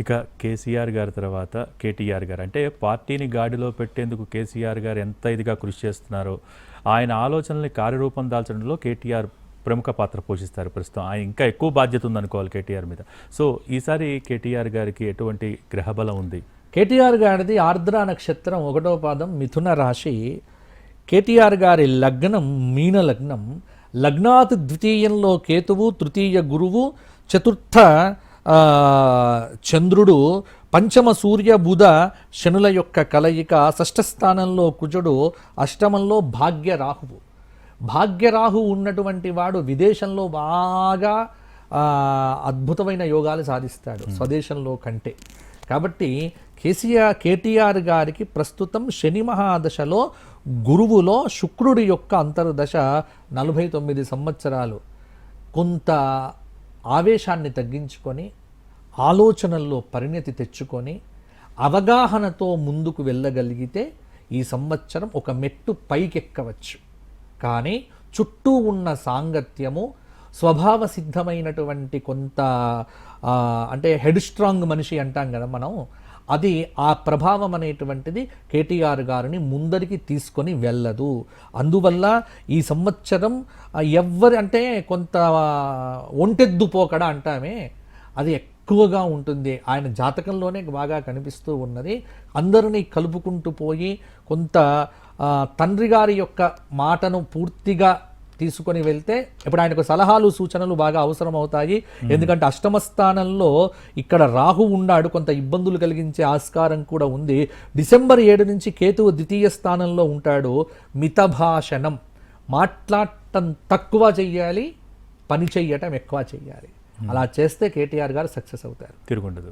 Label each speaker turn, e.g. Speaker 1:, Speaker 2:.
Speaker 1: ఇక కేసీఆర్ గారి తర్వాత కేటీఆర్ గారు, అంటే పార్టీని గాడిలో పెట్టేందుకు కేసీఆర్ గారు ఎంత ఇదిగా కృషి చేస్తున్నారో ఆయన ఆలోచనల్ని కార్యరూపం దాల్చడంలో కేటీఆర్ ప్రముఖ పాత్ర పోషిస్తారు. ప్రస్తుతం ఆయన ఇంకా ఎక్కువ బాధ్యత ఉందనుకోవాలి కేటీఆర్ మీద. సో ఈసారి కేటీఆర్ గారికి ఎటువంటి గ్రహబలం ఉంది?
Speaker 2: కేటీఆర్ గారిది ఆర్ద్ర నక్షత్రం 1వ పాదం మిథున రాశి. కేటీఆర్ గారి లగ్నం మీన లగ్నం. లగ్నాత్ ద్వితీయంలో కేతువు, తృతీయ గురువు, చతుర్థ చంద్రుడు, పంచమ సూర్య బుధ శనుల యొక్క కలయిక, షష్ఠ స్థానంలో కుజుడు, అష్టమంలో భాగ్యరాహువు. భాగ్యరాహు ఉన్నటువంటి వాడు విదేశంలో బాగా అద్భుతమైన యోగాలు సాధిస్తాడు స్వదేశంలో కంటే. కాబట్టి కేటీఆర్ గారికి ప్రస్తుతం శని మహాదశలో గురువులో శుక్రుడి యొక్క అంతర్దశ 49 సంవత్సరాలు. కొంత ఆవేశాన్ని తగ్గించుకొని ఆలోచనల్లో పరిణతి తెచ్చుకొని అవగాహనతో ముందుకు వెళ్ళగలిగితే ఈ సంవత్సరం ఒక మెట్టు పైకెక్కవచ్చు. కానీ చుట్టూ ఉన్న సాంగత్యము, స్వభావ సిద్ధమైనటువంటి కొంత అంటే హెడ్ స్ట్రాంగ్ మనిషి అంటాం కదా మనం, అది ఆ ప్రభావం అనేటువంటిది కేటీఆర్ గారిని ముందరికి తీసుకొని వెళ్ళదు. అందువల్ల ఈ సంవత్సరం అంటే కొంత ఒంటెద్దు పోకడ అంటామే, అది ఎక్కువగా ఉంటుంది. ఆయన జాతకంలోనే బాగా కనిపిస్తూ ఉన్నది. అందరినీ కలుపుకుంటూ పోయి కొంత తండ్రి గారి యొక్క మాటను పూర్తిగా తీసుకొని వెళ్తే ఇప్పుడు ఆయనకు సలహాలు సూచనలు బాగా అవసరం అవుతాయి. ఎందుకంటే అష్టమ స్థానంలో ఇక్కడ రాహు ఉన్నాడు, కొంత ఇబ్బందులు కలిగించే ఆస్కారం కూడా ఉంది. డిసెంబర్ 7 నుంచి కేతువు ద్వితీయ స్థానంలో ఉంటాడు. మితభాషణం, మాట్లాడటం తక్కువ చెయ్యాలి, పని చెయ్యటం ఎక్కువ చెయ్యాలి. అలా చేస్తే కేటీఆర్ గారు సక్సెస్ అవుతారు.
Speaker 1: తిరుగుండదు.